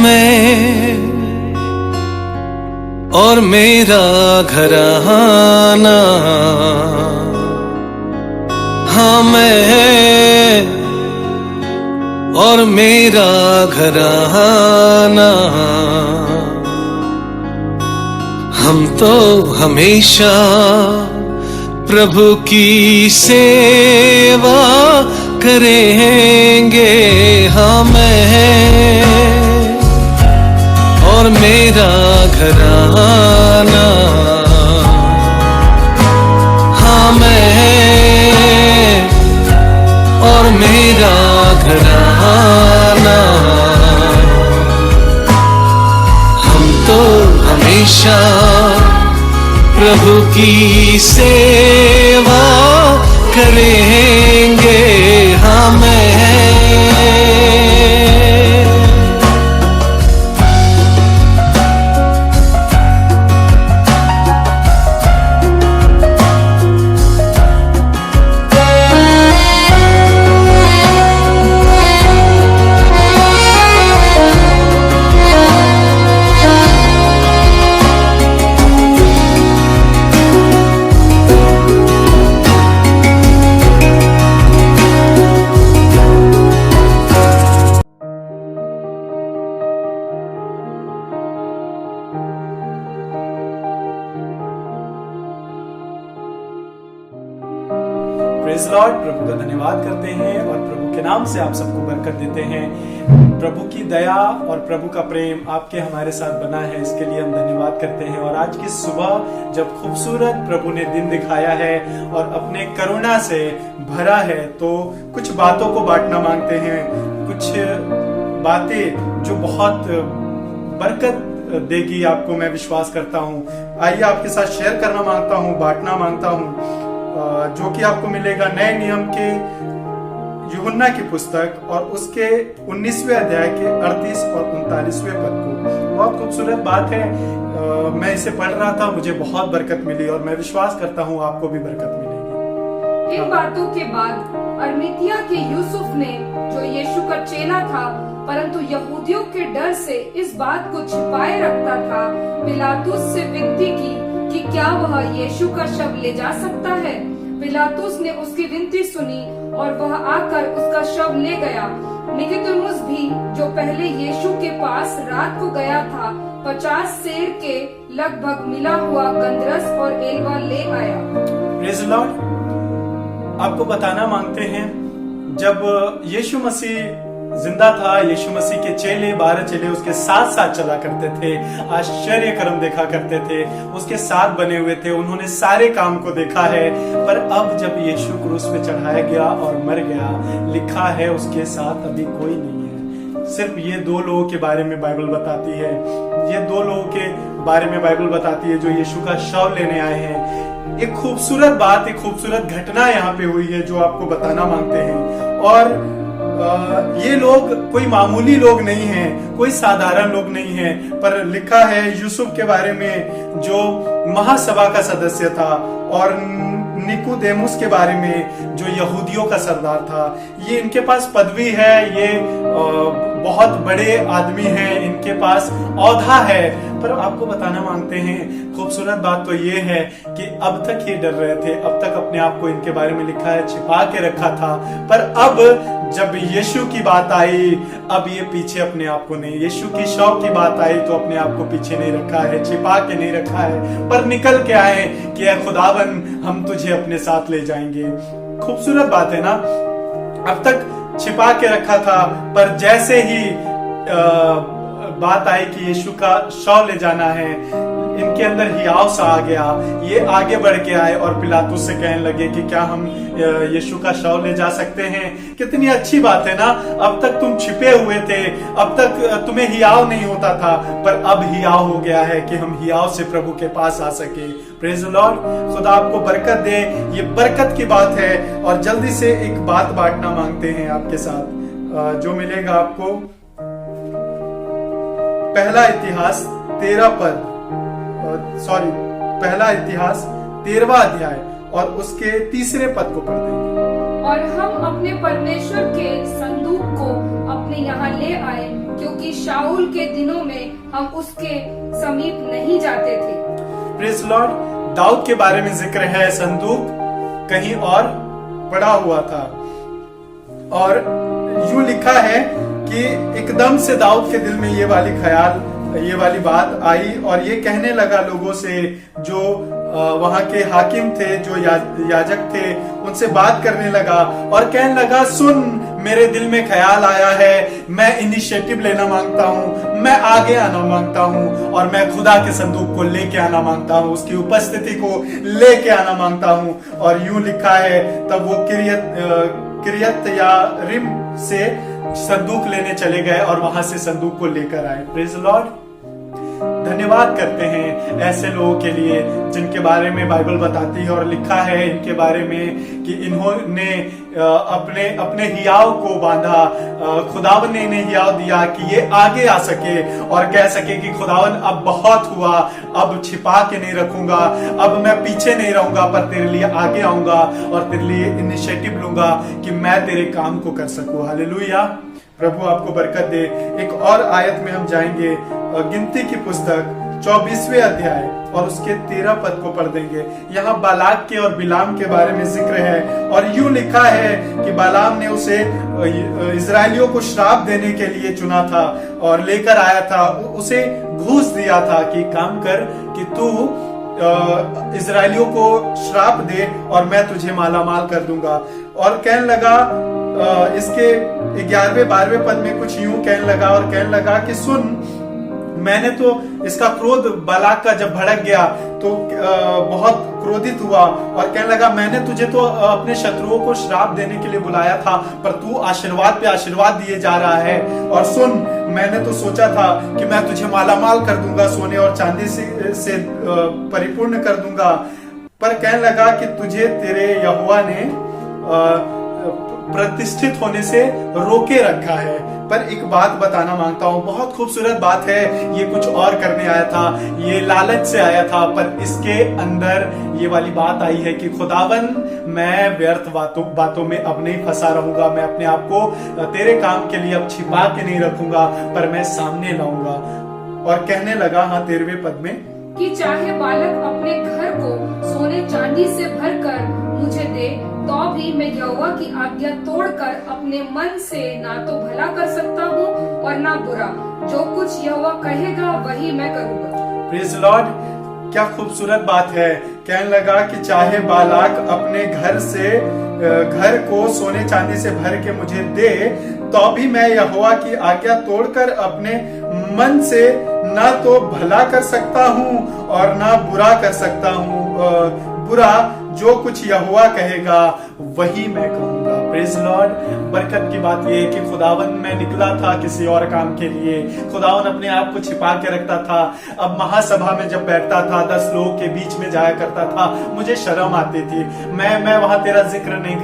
मैं और मेरा घराना, हाँ मैं और मेरा घराना, हम तो हमेशा प्रभु की सेवा करेंगे। हाँ मैं और मेरा घराना, हाँ मैं और मेरा घराना, हम तो हमेशा प्रभु की सेवा करेंगे। हाँ मैं प्रेज़ लॉर्ड। प्रभु का धन्यवाद करते हैं और प्रभु के नाम से आप सबको बरकत देते हैं। प्रभु की दया और प्रभु का प्रेम आपके हमारे साथ बना है, इसके लिए हम धन्यवाद करते हैं। और आज की सुबह जब खूबसूरत प्रभु ने दिन दिखाया है और अपने करुणा से भरा है, तो कुछ बातों को बांटना मांगते हैं, कुछ बातें जो बहुत बरकत देगी आपको, मैं विश्वास करता हूँ। आइए आपके साथ शेयर करना मांगता हूँ, बांटना मांगता हूँ, जो कि आपको मिलेगा नए नियम के यूहन्ना की पुस्तक और उसके 19वें अध्याय के 38 और 39वें पद को। बहुत खूबसूरत बात है, मैं इसे पढ़ रहा था, मुझे बहुत बरकत मिली और मैं विश्वास करता हूँ आपको भी बरकत मिलेगी। इन बातों के बाद अरमितिया के यूसुफ ने, जो यीशु का चेला था परंतु यहूदियों के डर से इस बात को छिपाए रखता था, पिलातुस से विनती की कि क्या वह यीशु का शव ले जा सकता है। पिलातुस ने उसकी विनती सुनी और वह आकर उसका शव ले गया। निकोदेमुस भी, जो पहले यीशु के पास रात को गया था, 50 सेर के लगभग मिला हुआ गंधरस और एलवा ले आया। Praise Lord. आपको बताना मांगते हैं, जब यीशु मसीह जिंदा था, यीशु मसीह के चेले 12 चेले उसके साथ साथ चला करते थे, आश्चर्य कर्म देखा करते थे, उसके साथ बने हुए थे, उन्होंने सारे काम को देखा है। पर अब जब यीशु क्रूस पे चढ़ाया गया और मर गया, लिखा है उसके साथ अभी कोई नहीं है। सिर्फ ये 2 लोगों के बारे में बाइबल बताती है, ये 2 लोगों के बारे में बाइबल बताती है जो यीशु का शव लेने आए हैं। एक खूबसूरत बात, एक खूबसूरत घटना यहाँ पे हुई है जो आपको बताना मांगते हैं। और ये लोग कोई मामूली लोग नहीं हैं, कोई साधारण लोग नहीं हैं, पर लिखा है यूसुफ के बारे में जो महासभा का सदस्य था, और निकोदेमुस के बारे में जो यहूदियों का सरदार था। ये इनके पास पदवी है, ये बहुत बड़े आदमी हैं, इनके पास औधा है। पर आपको बताना मांगते हैं, खूबसूरत बात तो ये है कि अब तक ये डर रहे थे, अब तक अपने आप को इनके बारे में लिखा है छिपा के रखा था, पर अब जब यीशु की बात आई, अब ये पीछे अपने आप को नहीं, यीशु की शव की बात आई तो अपने आप को पीछे नहीं रखा है, छिपा के नहीं रखा है, पर निकल के आए कि ऐ खुदावन, हम तुझे अपने साथ ले जाएंगे। खूबसूरत बात है ना। अब तक छिपा के रखा था, पर जैसे ही बात आई कि यीशु का शव ले जाना है, इनके अंदर हियाव सा आ गया। ये आगे बढ़ के आए और पिलातुस से कहने लगे कि क्या हम यीशु का शव ले जा सकते हैं। कितनी अच्छी बात है ना। अब तक तुम छिपे हुए थे, अब तक तुम्हें हियाव नहीं होता था, पर अब हियाव हो गया है कि हम हियाव से प्रभु के पास आ सके। Praise the Lord. खुदा आपको बरकत दे, ये बरकत की बात है। और जल्दी से एक बात बांटना मांगते हैं आपके साथ, जो मिलेगा आपको पहला इतिहास 13वां अध्याय और उसके 3 पद को पढ़ देंगे। और हम अपने परमेश्वर के संदूक को अपने यहाँ ले आए, क्योंकि शाऊल के दिनों में हम उसके समीप नहीं जाते थे। Praise Lord. दाऊद के बारे में जिक्र है, संदूक कहीं और पड़ा हुआ था और यूं लिखा है कि एकदम से दाऊद के दिल में ये वाली बात आई और ये कहने लगा लोगों से, जो वहां के हाकिम थे, जो याजक थे, उनसे बात करने लगा और कहने लगा, सुन, मेरे दिल में ख्याल आया है, मैं इनिशिएटिव लेना मांगता हूं, मैं आगे आना मांगता हूं और मैं खुदा के संदूक को लेके आना मांगता हूं, उसकी उपस्थिति को लेके आना मांगता हूं। और यूं लिखा है, तब वो किरियत या रिम से संदूक लेने चले गए और वहां से संदूक को लेकर आए। Praise Lord. धन्यवाद करते हैं ऐसे लोगों के लिए जिनके बारे में बाइबल बताती है और लिखा है इनके बारे में कि इन्होंने अपने हियाव को बांधा, खुदावन ने इन्हें हियाव दिया कि ये आगे आ सके और कह सके कि खुदावन अब बहुत हुआ, अब छिपा के नहीं रखूंगा, अब मैं पीछे नहीं रहूंगा पर तेरे लिए आगे आऊंगा और तेरे लिए इनिशिएटिव लूंगा कि मैं तेरे काम को कर सकूं। हालेलुया। प्रभु आपको बरकत दे। एक और आयत में हम जाएंगे, गिनती की पुस्तक 24वें अध्याय और उसके 13 पद को पढ़ देंगे। यहाँ बालाक के और बिलाम के बारे में जिक्र है और यूं लिखा है कि बालाम ने उसे इजरायलियों को श्राप देने के लिए चुना था और लेकर आया था, उसे घूस दिया था कि काम कर कि तू इजरायलियों को श्राप दे और मैं तुझे मालामाल कर दूंगा। और कहने लगा, इसके 11वें 12वें पद में कुछ यूं कहने लगा और कहने लगा कि सुन, मैंने तो इसका क्रोध बालाक का जब भड़क गया तो बहुत क्रोधित हुआ और कहने लगा, मैंने तुझे तो अपने शत्रुओं को श्राप देने के लिए बुलाया था पर तू आशीर्वाद पे आशीर्वाद दिए जा रहा है। और सुन, मैंने तो सोचा था कि मैं तुझे मालामाल कर दूंगा, सोने और चांदी से परिपूर्ण कर दूंगा, पर कहने लगा कि तुझे तेरे यहोवा ने प्रतिष्ठित होने से रोके रखा है। पर एक बात बताना मांगता हूं, बहुत खूबसूरत बात है, ये कुछ और करने आया था, ये लालच से आया था, पर इसके अंदर ये वाली बात आई है कि खुदावन, मैं व्यर्थ बातों में अब नहीं फंसा रहूंगा, मैं अपने आप को तेरे काम के लिए अब छिपा के नहीं रखूंगा पर मैं सामने लाऊंगा। और कहने लगा, हाँ 13वें पद में, कि चाहे बालक अपने घर को सोने चांदी से भरकर मुझे दे तो भी मैं यहोवा की आज्ञा तोड़कर अपने मन से ना तो भला कर सकता हूँ और ना बुरा, जो कुछ यहोवा कहेगा वही मैं करूँगा। Praise Lord. क्या खूबसूरत बात है। कहने लगा कि चाहे बालाक अपने घर को सोने चांदी से भर के मुझे दे तो भी मैं यहोवा की आज्ञा तोड़कर अपने मन से ना तो भला कर सकता हूँ और ना बुरा कर सकता हूँ। बुरा, जो कुछ यहोवा कहेगा वही मैं कहूंगा। Praise Lord. बरकत की बात यह है कि खुदावन में निकला था किसी और काम के लिए, खुदावन अपने आप को छिपा के रखता था। अब महासभा में जब बैठता था 10 लोगों के बीच में जाया करता था, मुझे शर्म आती थी, मैं वहां तेरा जिक्र नहीं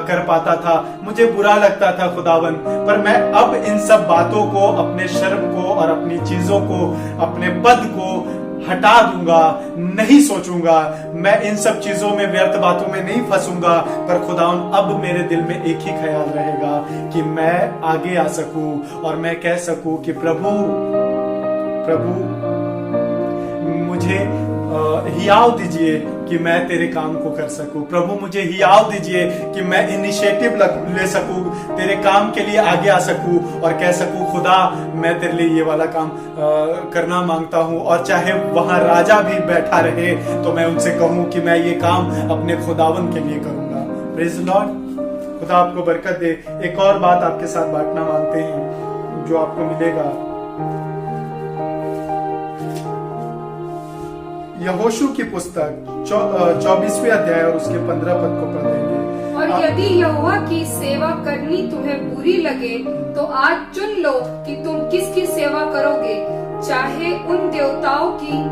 कर पाता था, मुझे बुरा लगता था खुदावन। पर मैं अब इन सब बातों को, अपने शर्म को और अपनी चीजों को, अपने पद को हटा दूंगा, नहीं सोचूंगा, मैं इन सब चीजों में, व्यर्थ बातों में नहीं फंसूंगा। पर खुदावन, अब मेरे दिल में एक ही ख्याल रहेगा कि मैं आगे आ सकूं और मैं कह सकूं कि प्रभु मुझे हियाव दीजिए कि मैं तेरे काम को कर सकूं। प्रभु मुझे हियाव दीजिए कि मैं इनिशिएटिव ले सकूं, तेरे काम के लिए आगे आ सकूं और कह सकूं, खुदा मैं तेरे लिए ये वाला काम करना मांगता हूं। और चाहे वहां राजा भी बैठा रहे तो मैं उनसे कहूं कि मैं ये काम अपने खुदावन के लिए करूंगा। Praise Lord. खुदा आपको बरकत दे। एक और बात आपके साथ बांटना मांगते हैं जो आपको मिलेगा। यहोशू की पुस्तक 24वें अध्याय और उसके 15 पद को पढ़ देंगे। और यदि यहोवा की सेवा करनी तुम्हें बुरी लगे तो आज चुन लो कि तुम किसकी सेवा करोगे, चाहे उन देवताओं की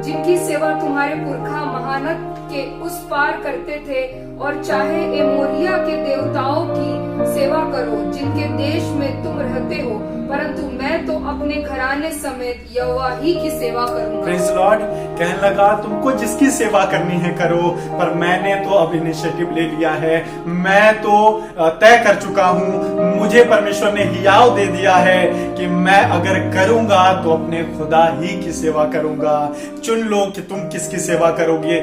जिनकी सेवा तुम्हारे पुरखा महानद के उस पार करते थे, और चाहे एमोरिया के देवताओं की सेवा करो जिनके देश में तुम रहते हो। परंतु मैं तो अपने घराने समेत यहोवा ही की सेवा करूंगा। Praise Lord. कहने लगा तुमको जिसकी सेवा करनी है करो, पर मैंने तो अब इनिशिएटिव ले लिया है, मैं तो तय कर चुका हूं, मुझे परमेश्वर ने हियाव दे दिया है कि मैं अगर करूंगा तो अपने खुदा ही की सेवा करूंगा। चुन लो कि तुम किसकी सेवा करोगे,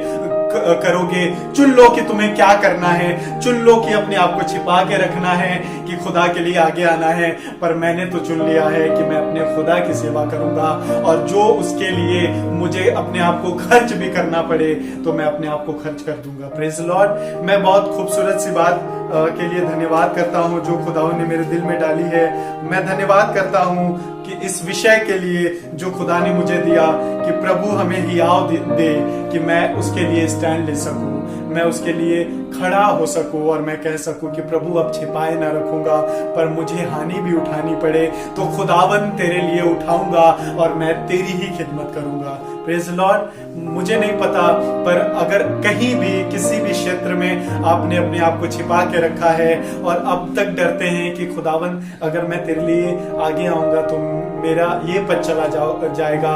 चुन लो कि तुम्हें क्या करना है, चुन लो कि अपने आप को छिपा के रखना है कि खुदा के लिए आगे आना है। पर मैंने तो चुन लिया है कि मैं अपने खुदा की सेवा करूंगा, और जो उसके लिए मुझे अपने आप को खर्च भी करना पड़े तो मैं अपने आप को खर्च कर दूंगा। Praise Lord. मैं बहुत खूबसूरत सी बात के लिए धन्यवाद करता हूं जो खुदावन ने मेरे दिल में डाली है। मैं धन्यवाद करता हूं कि इस विषय के लिए जो खुदा ने मुझे दिया कि प्रभु हमें हियाव दे कि मैं उसके लिए स्टैंड ले सकूं, मैं उसके लिए खड़ा हो सकूं, और मैं कह सकूं कि प्रभु अब छिपाए ना रखूंगा, पर मुझे हानि भी उठानी पड़े तो खुदावन तेरे लिए उठाऊंगा और मैं तेरी ही खिदमत करूंगा। Praise Lord. मुझे नहीं पता, पर अगर कहीं भी किसी भी क्षेत्र में आपने अपने आप को छिपा के रखा है और अब तक डरते हैं कि खुदावन अगर मैं तेरे लिए आगे आऊंगा तो मेरा ये पद चला जाएगा,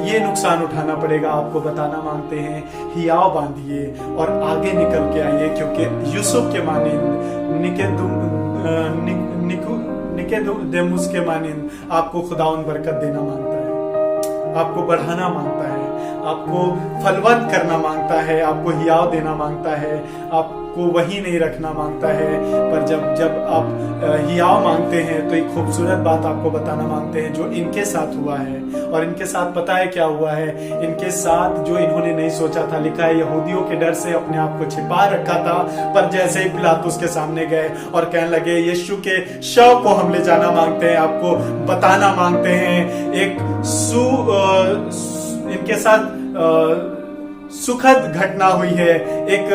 ये नुकसान उठाना पड़ेगा, आपको बताना मांगते हैं हियाव बांधिए और आगे निकल के आइए, क्योंकि यूसुफ के मानिंद निकोदेमुस के मानिंद आपको खुदावन बरकत देना मांगता है, आपको बढ़ाना मांगता है, आपको फलवंत करना मांगता है, आपको हियाव देना मांगता है, आपको वही नहीं रखना मांगता है। पर जब आप हियाव मांगते हैं तो एक खूबसूरत बात आपको बताना मांगते हैं जो इनके साथ हुआ है। और इनके साथ पता है क्या हुआ है? इनके साथ जो इन्होंने नहीं सोचा था, लिखा है यहूदियों के डर से अपने आप को छिपा रखा था, पर जैसे ही पिलातुस के सामने गए और कहने लगे यीशु के शव को हम ले जाना मांगते हैं, आपको बताना मांगते हैं, एक इनके साथ सुखद घटना हुई है, एक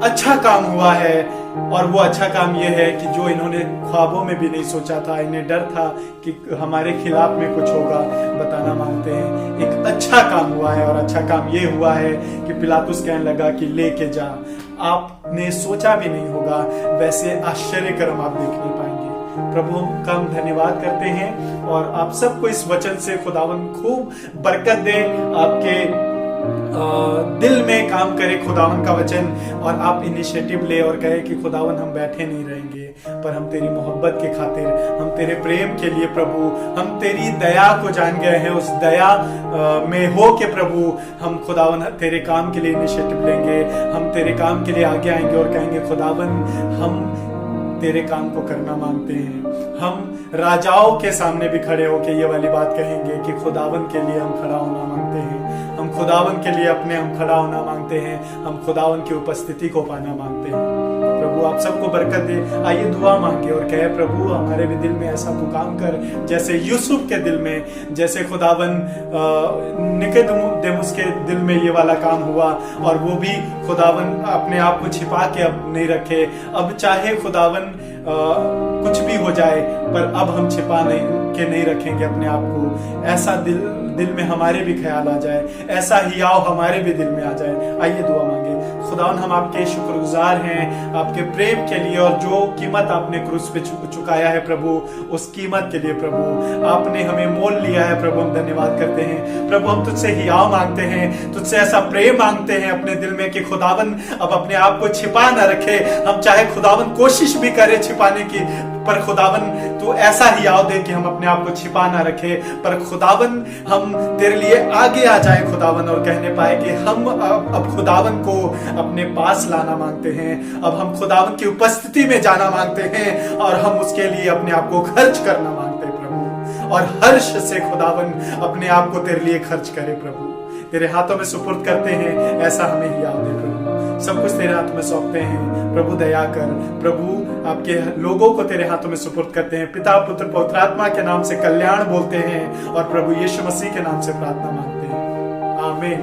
अच्छा काम हुआ है। और वो अच्छा काम ये है कि जो इन्होंने ख्वाबों में भी नहीं सोचा था, इन्हें डर था कि हमारे खिलाफ में कुछ होगा, बताना मांगते हैं एक अच्छा काम हुआ है। और अच्छा काम ये हुआ है कि पिलातुस कहने लगा कि लेके जा, आपने सोचा भी नहीं होगा वैसे आश्चर्य कर्म आप देख नहीं पाएंगे। प्रभु का हम धन्यवाद करते हैं और आप सबको इस वचन से खुदावन खूब बरकत दे, आपके दिल में काम करे खुदावन का वचन, और आप इनिशिएटिव ले और कहे कि खुदावन हम बैठे नहीं रहेंगे, पर हम तेरी मोहब्बत के खातिर, हम तेरे प्रेम के लिए प्रभु, हम तेरी दया को जान गए हैं, उस दया में हो के प्रभु हम खुदावन तेरे काम के लिए इनिशिएटिव लेंगे, हम तेरे काम के लिए आगे आएंगे और कहेंगे खुदावन हम तेरे काम को करना मांगते हैं। हम राजाओं के सामने भी खड़े होके ये वाली बात कहेंगे कि खुदावन के लिए हम खड़ा होना मांगते हैं, हम खुदावन के लिए अपने हम खड़ा होना मांगते हैं, हम खुदावन की उपस्थिति को पाना मांगते हैं। प्रभु आप सबको बरकत दे। आइए दुआ मांगे और कहे प्रभु हमारे भी दिल में ऐसा तू काम कर जैसे यूसुफ के दिल में, जैसे खुदावन निकोदेमुस के दिल में ये वाला काम हुआ, और वो भी खुदावन अपने आप को छिपा के अब नहीं रखे। अब चाहे खुदावन कुछ भी हो जाए, पर अब हम छिपा नहीं रखेंगे अपने आप को। ऐसा दिल में हमारे भी ख्याल आ जाए, ऐसा हियाव हमारे भी दिल में आ जाए। आइए दुआ मांगे। खुदावन हम आपके शुक्रगुजार हैं आपके प्रेम के लिए, और जो कीमत आपने क्रूस पे चुकाया है प्रभु, उस कीमत के लिए प्रभु आपने हमें मोल लिया है प्रभु, हम धन्यवाद करते हैं। प्रभु हम तुझसे हियाव मांगते हैं, तुझसे ऐसा प्रेम मांगते हैं अपने दिल में कि खुदावन अब अपने आप को छिपा न रखे। हम चाहे खुदावन कोशिश भी करे छिपाने की, पर खुदावन तू ऐसा हियाव दे कि हम अपने आप को छिपा ना रखे, पर खुदावन हम तेरे लिए आगे आ जाए खुदावन, और कहने पाए कि हम अब खुदावन को अपने पास लाना मांगते हैं, अब हम खुदावन की उपस्थिति में जाना मांगते हैं, और हम उसके लिए अपने आप को खर्च करना मांगते हैं प्रभु, और हर्ष से खुदावन अपने आप को तेरे लिए खर्च करे प्रभु। तेरे हाथों में सुपुर्द करते हैं, ऐसा हमें हियाव दे प्रभु। सब कुछ तेरे हाथ में सौंपते हैं प्रभु, दया कर प्रभु। आपके लोगों को तेरे हाथों में सुपुर्द करते हैं, पिता पुत्र पवित्र आत्मा के नाम से कल्याण बोलते हैं, और प्रभु यीशु मसीह के नाम से प्रार्थना मांगते हैं। आमीन।